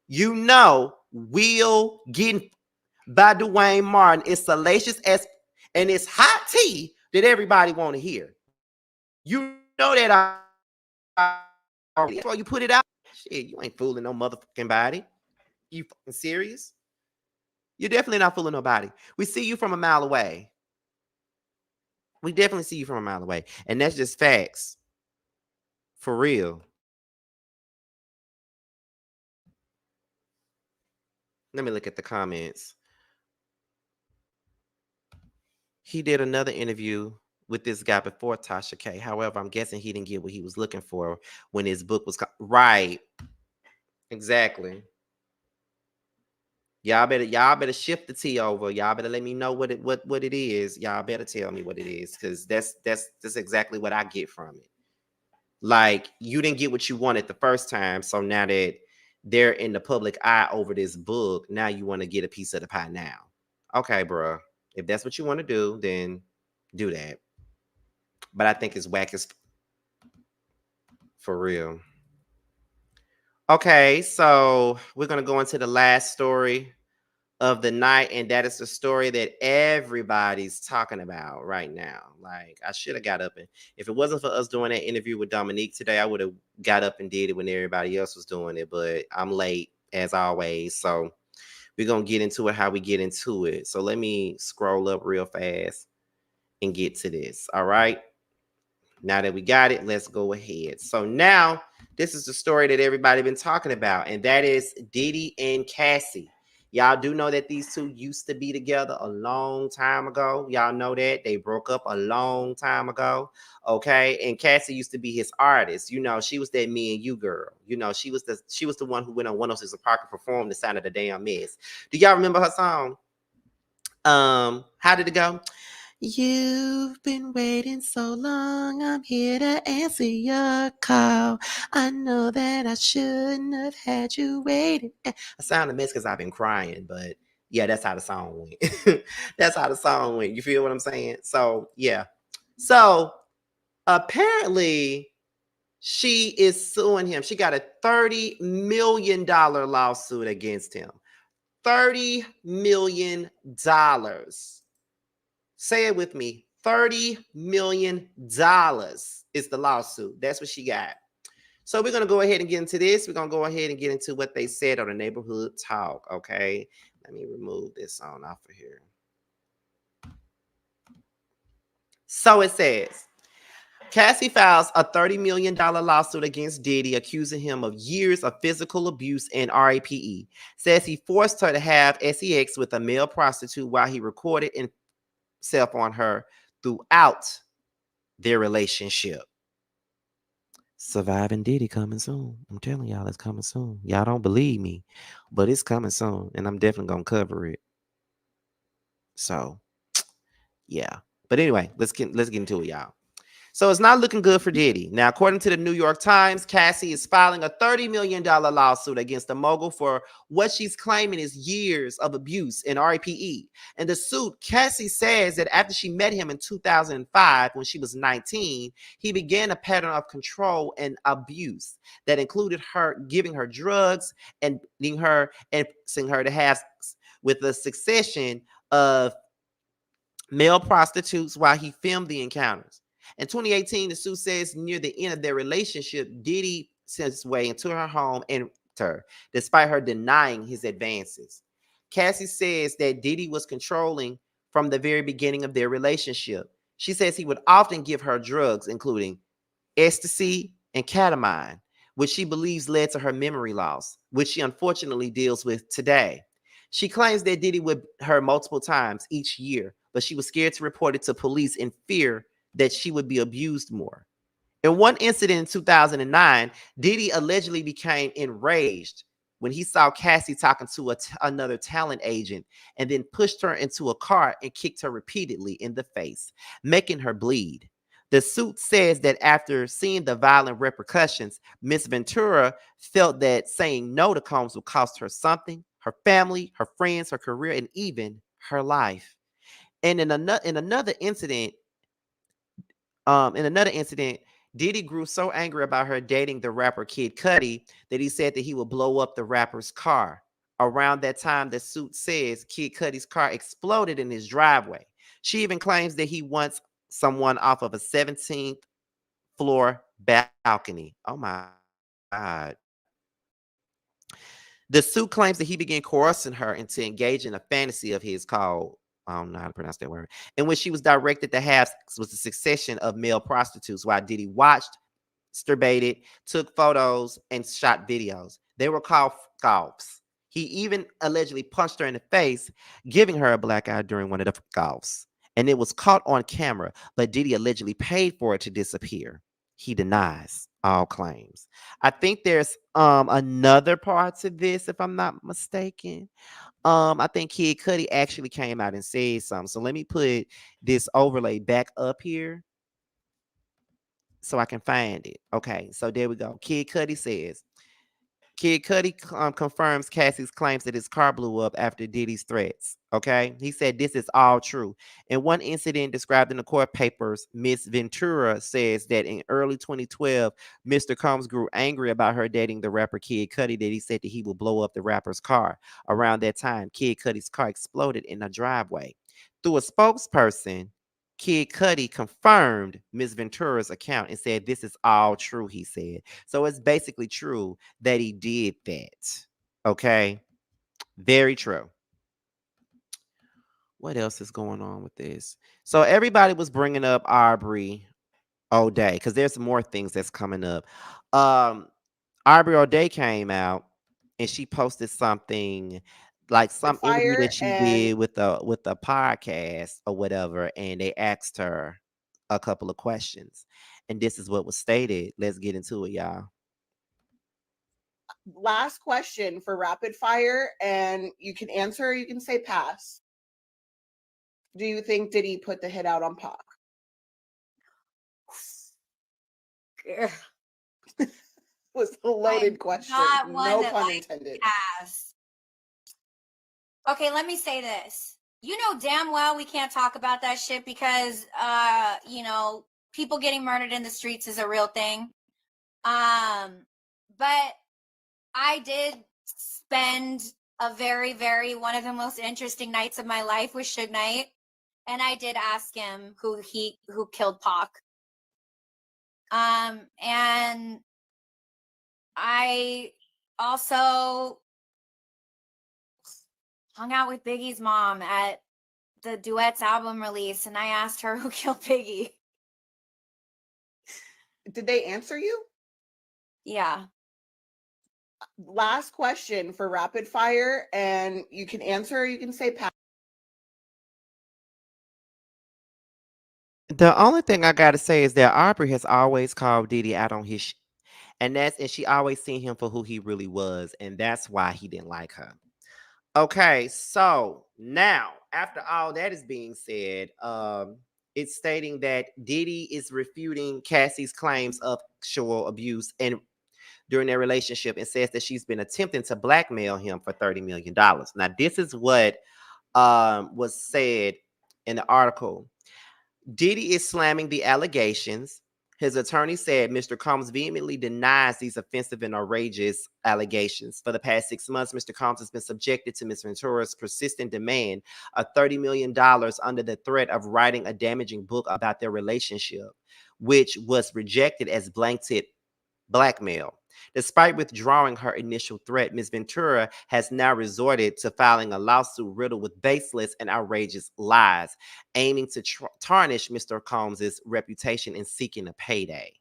You know, Will getting by Dwayne Martin is salacious as, and it's hot tea that everybody want to hear. You know that that's why you put it out. Shit, you ain't fooling no motherfucking body. You fucking serious? You're definitely not fooling nobody. We see you from a mile away. We definitely see you from a mile away. And that's just facts. For real. Let me look at the comments. He did another interview with this guy before Tasha K. However, I'm guessing he didn't get what he was looking for when his book was right. Exactly. Y'all better shift the tea over. Y'all better let me know what it is. Y'all better tell me what it is, because that's exactly what I get from it. Like, you didn't get what you wanted the first time, so now that they're in the public eye over this book. Now you want to get a piece of the pie now. Okay, bro. If that's what you want to do, then do that. But I think it's whack as for real. Okay, so we're going to go into the last story of the night, and that is the story that everybody's talking about right now. Like, I should have got up, and if it wasn't for us doing that interview with Dominique today, I would have got up and did it when everybody else was doing it, but I'm late as always. So we're going to get into it how we get into it. So let me scroll up real fast and get to this. All right. Now that we got it, let's go ahead. So now this is the story that everybody been talking about, and that is Diddy and Cassie. Y'all do know that these two used to be together a long time ago. Y'all know that they broke up a long time ago. Okay. And Cassie used to be his artist. You know, she was that Me and You girl. You know, she was the one who went on 106 & Park and performed The Sound of the Damn Mess. Do y'all remember her song? How did it go? You've been waiting so long, I'm here to answer your call. I know that I shouldn't have had you waiting. I sound a mess because I've been crying, but yeah, that's how the song went. That's how the song went. You feel what I'm saying? So, yeah. So, apparently, she is suing him. She got a $30 million lawsuit against him. $30 million. Say it with me. $30 million is the lawsuit. That's what she got. So we're going to go ahead and get into this. We're going to go ahead and get into what they said on the neighborhood talk. Okay. Let me remove this on off of here. So it says, Cassie files a $30 million lawsuit against Diddy, accusing him of years of physical abuse and RAPE. Says he forced her to have sex with a male prostitute while he recorded and self on her throughout their relationship. Surviving Diddy coming soon. I'm telling y'all, it's coming soon. Y'all don't believe me, but it's coming soon, and I'm definitely gonna cover it. So, yeah. But anyway, let's get into it, y'all. So it's not looking good for Diddy. Now, according to the New York Times, Cassie is filing a $30 million lawsuit against the mogul for what she's claiming is years of abuse and RAPE. In the suit, Cassie says that after she met him in 2005, when she was 19, he began a pattern of control and abuse that included her giving her drugs and being her and forcing her to have with a succession of male prostitutes while he filmed the encounters. In 2018, the suit says near the end of their relationship, Diddy sent his way into her home and raped her, despite her denying his advances. Cassie says that Diddy was controlling from the very beginning of their relationship. She says he would often give her drugs, including ecstasy and ketamine, which she believes led to her memory loss, which she unfortunately deals with today. She claims that Diddy would her multiple times each year, but she was scared to report it to police in fear that she would be abused more. In one incident in 2009, Diddy allegedly became enraged when he saw Cassie talking to another talent agent and then pushed her into a car and kicked her repeatedly in the face, making her bleed. The suit says that after seeing the violent repercussions, Miss Ventura felt that saying no to Combs would cost her something, her family, her friends, her career, and even her life. And in another incident, Diddy grew so angry about her dating the rapper Kid Cudi that he said that he would blow up the rapper's car. Around that time, the suit says Kid Cudi's car exploded in his driveway. She even claims that he wants someone off of a 17th floor balcony. Oh my God. The suit claims that he began coercing her into engaging a fantasy of his called, I don't know how to pronounce that word, in which she was directed to have was a succession of male prostitutes while Diddy watched, masturbated, took photos, and shot videos. They were called golfs. He even allegedly punched her in the face, giving her a black eye during one of the golfs. And it was caught on camera, but Diddy allegedly paid for it to disappear. He denies all claims. I think there's another part to this, if I'm not mistaken. I think Kid Cudi actually came out and said something. So let me put this overlay back up here so I can find it. Okay, so there we go. Kid Cudi says, Kid Cudi confirms Cassie's claims that his car blew up after Diddy's threats. Okay. He said this is all true. In one incident described in the court papers, Miss Ventura says that in early 2012, Mr. Combs grew angry about her dating the rapper Kid Cudi, that he said that he would blow up the rapper's car. Around that time, Kid Cudi's car exploded in a driveway. Through a spokesperson, Kid Cudi confirmed Miss Ventura's account and said, this is all true, he said. So it's basically true that he did that. Okay? Very true. What else is going on with this? So everybody was bringing up Aubrey O'Day because there's some more things that's coming up. Aubrey O'Day came out and she posted something like some interview that she did with a podcast or whatever, and they asked her a couple of questions, and this is what was stated. Let's get into it, y'all. Last question for rapid fire, and you can answer or you can say pass. Do you think Diddy put the hit out on Pac? Was a loaded question. No pun intended. Pass. Okay, let me say this. You know damn well we can't talk about that shit because people getting murdered in the streets is a real thing. But I did spend a very, very one of the most interesting nights of my life with Suge Knight, and I did ask him who killed Pac. And I also hung out with Biggie's mom at the Duets album release, and I asked her who killed Biggie. Did they answer you? Yeah. Last question for rapid fire, and you can answer or you can say pass. The only thing I gotta say is that Aubrey has always called Diddy out on his and she always seen him for who he really was, and that's why he didn't like her. Okay, so now after all that is being said, it's stating that Diddy is refuting Cassie's claims of sexual abuse and during their relationship, and says that she's been attempting to blackmail him for $30 million. Now, this is what was said in the article. Diddy is slamming the allegations. His attorney said Mr. Combs vehemently denies these offensive and outrageous allegations. For the past 6 months, Mr. Combs has been subjected to Ms. Ventura's persistent demand of $30 million under the threat of writing a damaging book about their relationship, which was rejected as blanket blackmail. Despite withdrawing her initial threat, Ms. Ventura has now resorted to filing a lawsuit riddled with baseless and outrageous lies, aiming to tarnish Mr. Combs' reputation and seeking a payday.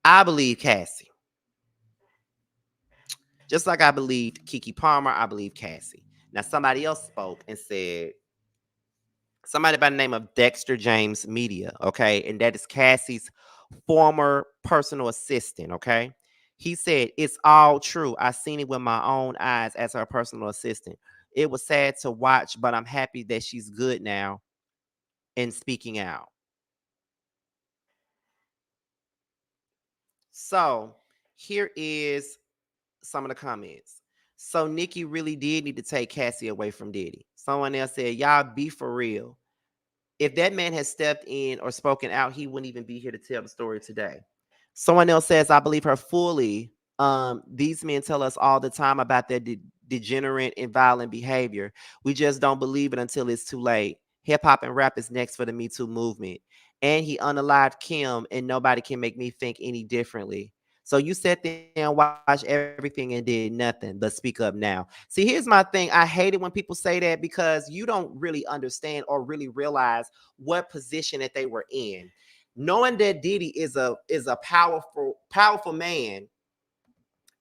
I believe Cassie. Just like I believed Keke Palmer, I believe Cassie. Now, somebody else spoke and said, somebody by the name of Dexter James Media, okay? And that is Cassie's former personal assistant, okay? He said, it's all true. I seen it with my own eyes as her personal assistant. It was sad to watch, but I'm happy that she's good now and speaking out. So here is some of the comments. So Nikki really did need to take Cassie away from Diddy. Someone else said, y'all be for real. If that man had stepped in or spoken out, he wouldn't even be here to tell the story today. Someone else says, I believe her fully. These men tell us all the time about their degenerate and violent behavior. We just don't believe it until it's too late. Hip hop and rap is next for the Me Too movement. And he unalived Kim, and nobody can make me think any differently. So you sat there and watched everything and did nothing but speak up now. See, here's my thing. I hate it when people say that because you don't really understand or really realize what position that they were in. Knowing that Diddy is a powerful man,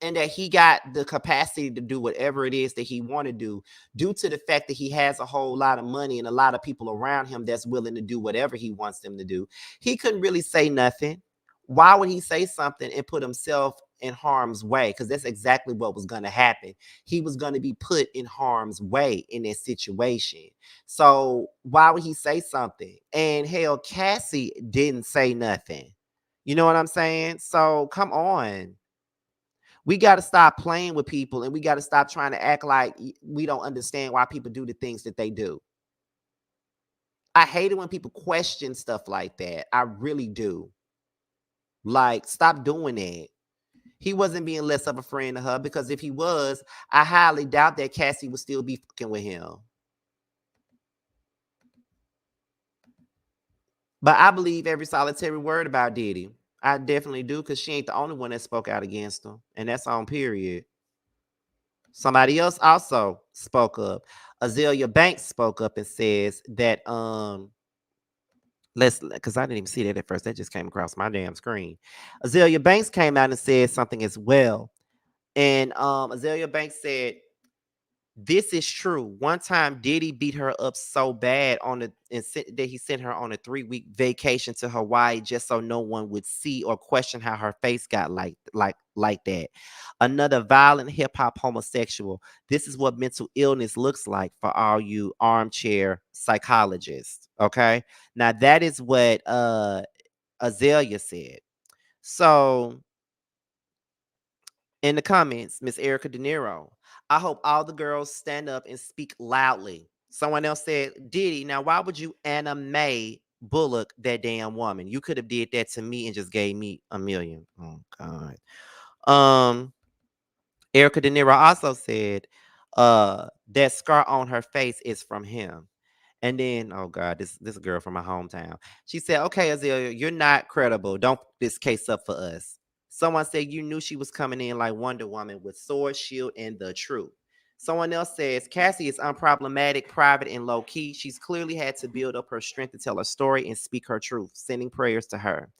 and that he got the capacity to do whatever it is that he want to do due to the fact that he has a whole lot of money and a lot of people around him that's willing to do whatever he wants them to do. He couldn't really say nothing. Why would he say something and put himself in harm's way? Because that's exactly what was going to happen. He was going to be put in harm's way in this situation. So why would he say something? And hell, Cassie didn't say nothing. You know what I'm saying? So come on. We got to stop playing with people, and we got to stop trying to act like we don't understand why people do the things that they do. I hate it when people question stuff like that. I really do. Like, stop doing that. He wasn't being less of a friend to her, because if he was, I highly doubt that Cassie would still be fucking with him. But I believe every solitary word about Diddy. I definitely do, because she ain't the only one that spoke out against him. And that's on period. Somebody else also spoke up. Azalea Banks spoke up and says that because I didn't even see that at first. That just came across my damn screen. Azalea Banks came out and said something as well. And Azalea Banks said, this is true. One time Diddy beat her up so bad that he sent her on a 3-week vacation to Hawaii just so no one would see or question how her face got like that. Another violent hip-hop homosexual. This is what mental illness looks like for all you armchair psychologists. Okay. Now that is what Azalea said. So in the comments, Miss Erica De Niro, I hope all the girls stand up and speak loudly. Someone else said, Diddy, now why would you anime Bullock that damn woman? You could have did that to me and just gave me $1 million. Oh God. Erica De Niro also said, that scar on her face is from him. And then, oh God, this girl from my hometown. She said, okay, Azalea, you're not credible. Don't put this case up for us. Someone said you knew she was coming in like Wonder Woman with sword, shield, and the truth. Someone else says Cassie is unproblematic, private, and low-key. She's clearly had to build up her strength to tell her story and speak her truth, sending prayers to her.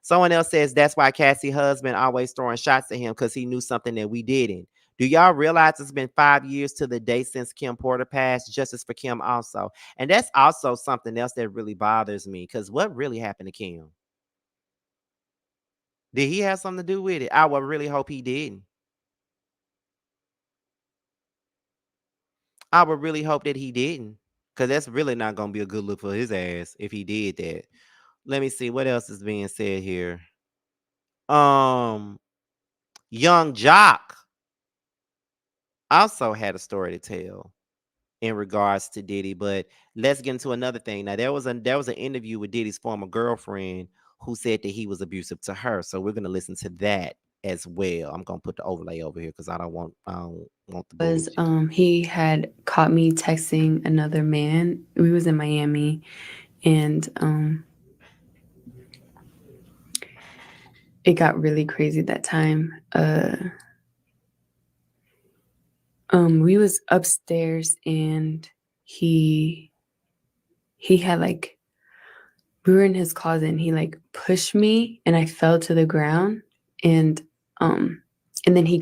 Someone else says that's why Cassie's husband always throwing shots at him, because he knew something that we didn't. Do y'all realize it's been 5 years to the day since Kim Porter passed? Justice for Kim also. And that's also something else that really bothers me, because what really happened to Kim? Did he have something to do with it? I would really hope he didn't. I would really hope that he didn't, because that's really not going to be a good look for his ass if he did that. Let me see what else is being said here. Young Jock also had a story to tell in regards to Diddy, but let's get into another thing. Now, there was an interview with Diddy's former girlfriend who said that he was abusive to her. So we're going to listen to that as well. I'm going to put the overlay over here because I don't want the he had caught me texting another man. We was in Miami, and it got really crazy that time. We was upstairs, and he had like, we were in his closet, and he like pushed me and I fell to the ground, and then he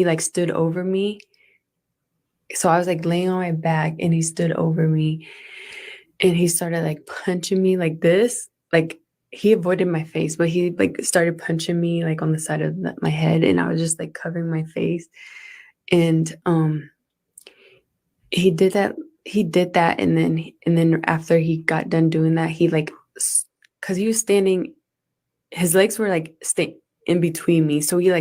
like stood over me. So I was like laying on my back, and he stood over me, and he started like punching me like this. Like, he avoided my face, but he like started punching me like on the side of my head, and I was just like covering my face. And he did that, and then after he got done doing that, he like, because he was standing, his legs were like in between me, so he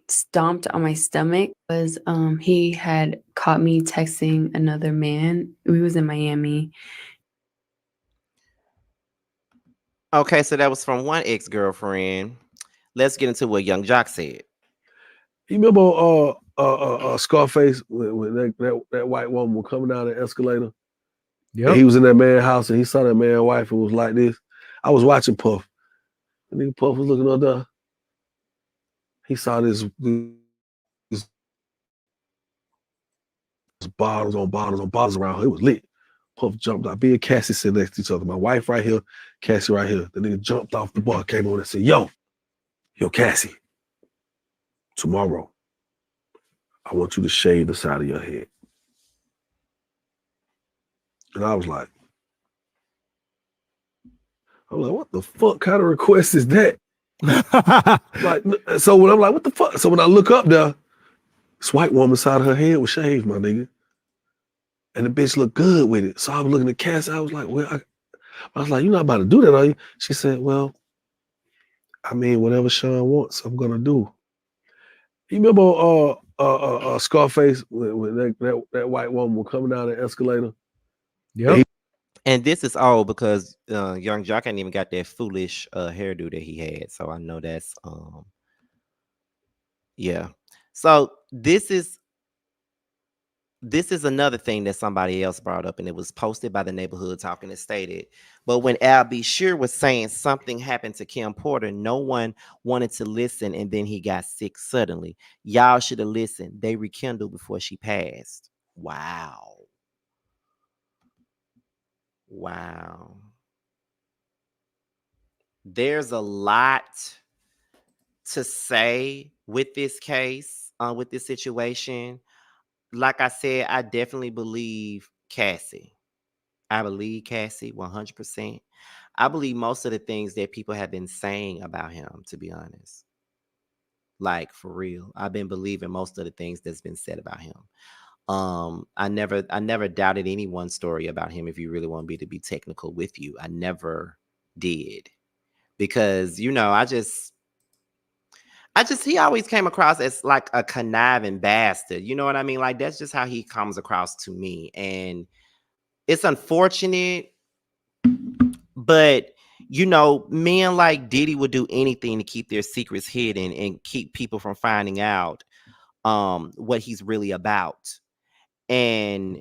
stomped on my stomach. He had caught me texting another man. We was in Miami. Okay, so that was from one ex-girlfriend. Let's get into what Young Jock said. You remember Scarface when that white woman was coming down the escalator? Yeah. He was in that man's house, and he saw that man's wife and was like this. I was watching Puff. And nigga Puff was looking up there. He saw this bottles on bottles on bottles around her. It was lit. Puff jumped out. Me and Cassie sitting next to each other. My wife right here, Cassie right here. The nigga jumped off the bar, came on and said, yo, Cassie, tomorrow, I want you to shave the side of your head. And I was like, what the fuck kind of request is that? Like, so when I'm like, what the fuck? So when I look up there, this white woman's side of her head was shaved, my nigga. And the bitch looked good with it. So I was looking at Cassie. I was like, well, I was like, you're not about to do that, are you? She said, well, I mean, whatever Sean wants, I'm going to do. You remember Scarface when that white woman was coming down the escalator? Yep. And this is old because Young Jock ain't even got that foolish hairdo that he had. So I know that's yeah. So this is another thing that somebody else brought up, and it was posted by the Neighborhood Talk, and it stated, but when Al B. Sure was saying something happened to Kim Porter, no one wanted to listen, and then he got sick suddenly. Y'all should have listened. They rekindled before she passed. Wow. Wow. There's a lot to say with this case, with this situation. Like I said, I definitely believe Cassie. I believe Cassie 100%. I believe most of the things that people have been saying about him, to be honest. Like, for real. I've been believing most of the things that's been said about him. I never doubted anyone's story about him, if you really want me to be technical with you. I never did. Because, he always came across as like a conniving bastard. You know what I mean? Like, that's just how he comes across to me. And it's unfortunate, but men like Diddy would do anything to keep their secrets hidden and keep people from finding out what he's really about. And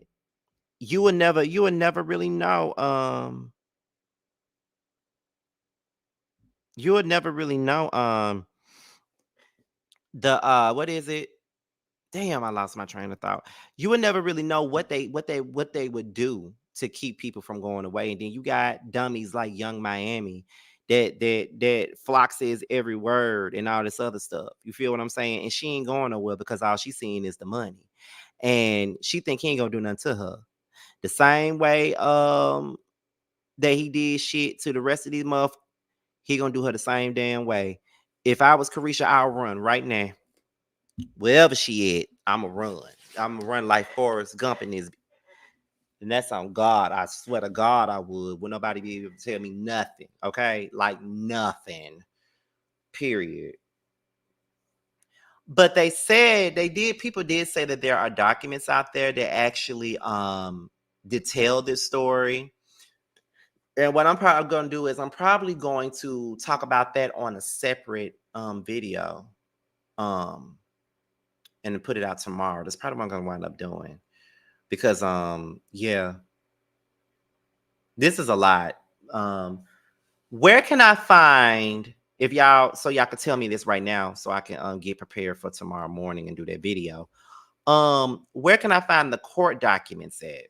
you would never really know. You would never really know what is it? Damn, I lost my train of thought. You would never really know what they would do to keep people from going away. And then you got dummies like Young Miami that floxes every word and all this other stuff. You feel what I'm saying? And she ain't going nowhere because all she's seeing is the money. And she think he ain't gonna do nothing to her. The same way that he did shit to the rest of these motherfuckers, he gonna do her the same damn way. If I was Carisha, I'll run right now. Wherever she at, I'ma run. I'ma run like Forrest Gump in this. And that's on God. I swear to God I would. Would nobody be able to tell me nothing. Okay? Like nothing. Period. But people did say that there are documents out there that actually detail this story. And what I'm probably going to do is I'm probably going to talk about that on a separate video. And put it out tomorrow. That's probably what I'm gonna wind up doing. Because this is a lot. Where can I find, if y'all can tell me this right now so I can get prepared for tomorrow morning and do that video. Where can I find the court documents at?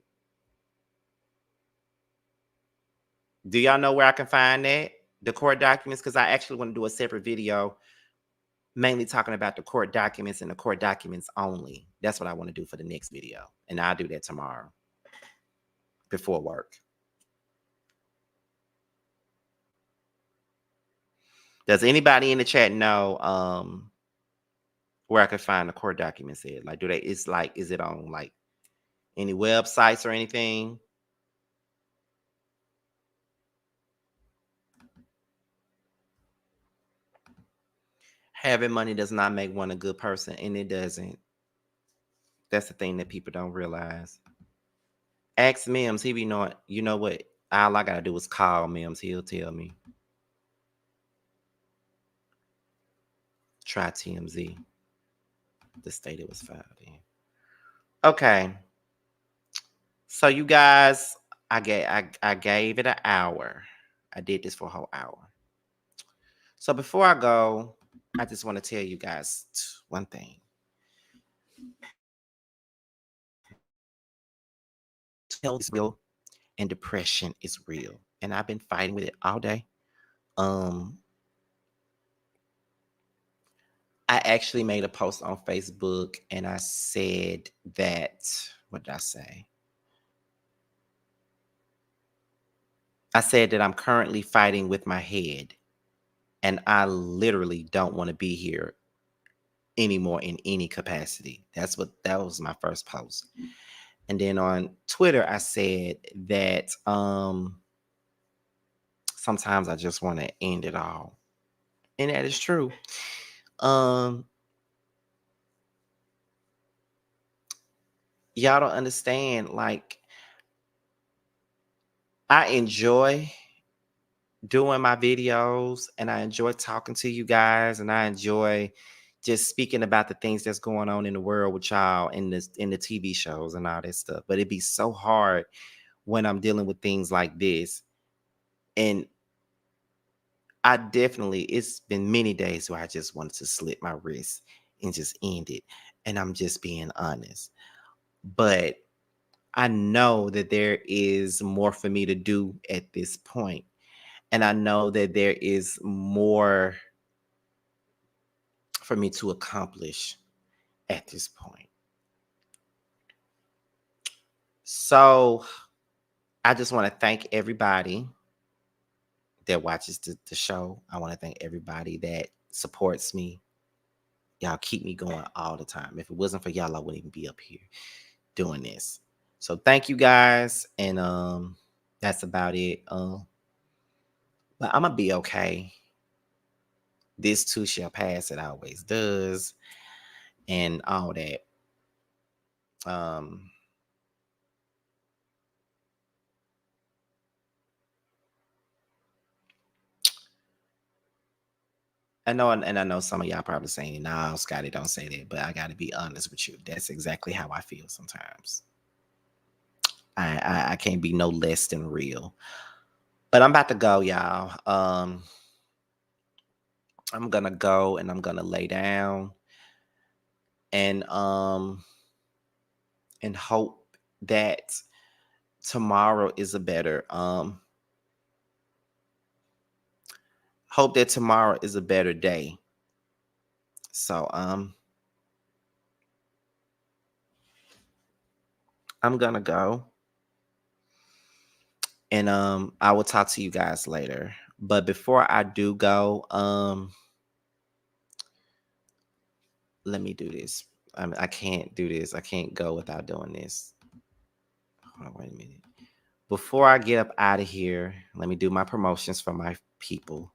Do y'all know where I can find that? The court documents? Because I actually want to do a separate video mainly talking about the court documents and the court documents only. That's what I want to do for the next video. And I'll do that tomorrow before work. Does anybody in the chat know where I can find the court documents at? Like, is it on like any websites or anything? Having money does not make one a good person, and it doesn't. That's the thing that people don't realize. Ask Mims, he be knowing. You know what? All I gotta do is call Mims. He'll tell me. Try TMZ. The state it was filed in. Okay. So you guys, I gave it an hour. I did this for a whole hour. So before I go, I just want to tell you guys one thing. Health is real and depression is real. And I've been fighting with it all day. I actually made a post on Facebook and I said that, what did I say? I said that I'm currently fighting with my head and I literally don't want to be here anymore in any capacity. That was my first post. And then on Twitter, I said that sometimes I just want to end it all. And that is true. y'all don't understand. Like, I enjoy doing my videos and I enjoy talking to you guys and I enjoy just speaking about the things that's going on in the world with y'all in the TV shows and all that stuff. But it'd be so hard when I'm dealing with things like this. And it's been many days where I just wanted to slit my wrist and just end it. And I'm just being honest. But I know that there is more for me to do at this point. And I know that there is more for me to accomplish at this point. So I just want to thank everybody that watches the show. I want to thank everybody that supports me. Y'all keep me going all the time. If it wasn't for y'all, I wouldn't even be up here doing this. So thank you guys. And that's about it. But I'm gonna be okay. This too shall pass. It always does. And all that. I know, and I know some of y'all probably saying, "No, Scotty, don't say that." But I got to be honest with you. That's exactly how I feel sometimes. I can't be no less than real. But I'm about to go, y'all. I'm gonna go and I'm gonna lay down and hope that tomorrow is a better day. So I'm gonna go and I will talk to you guys later. But before I do go, let me do this. I can't do this. I can't go without doing this. Hold on, wait a minute. Before I get up out of here, let me do my promotions for my people.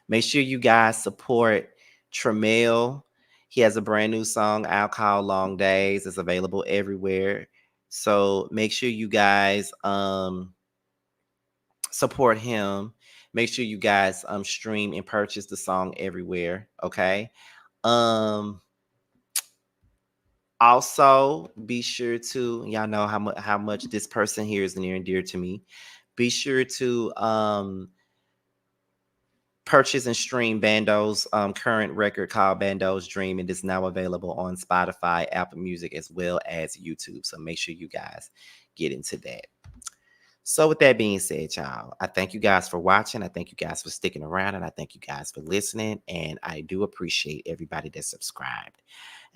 Make sure you guys support Tremel. He has a brand new song out called Long Days. It's available everywhere. So make sure you guys support him. Make sure you guys stream and purchase the song everywhere. Okay. Also, be sure to, y'all know how much this person here is near and dear to me. Be sure to purchase and stream Bando's current record called Bando's Dream. It is now available on Spotify, Apple Music, as well as YouTube. So make sure you guys get into that. So with that being said, y'all, I thank you guys for watching. I thank you guys for sticking around, and I thank you guys for listening. And I do appreciate everybody that subscribed.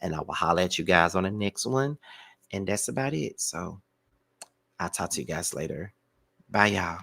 And I will holler at you guys on the next one. And that's about it. So I'll talk to you guys later. Bye, y'all.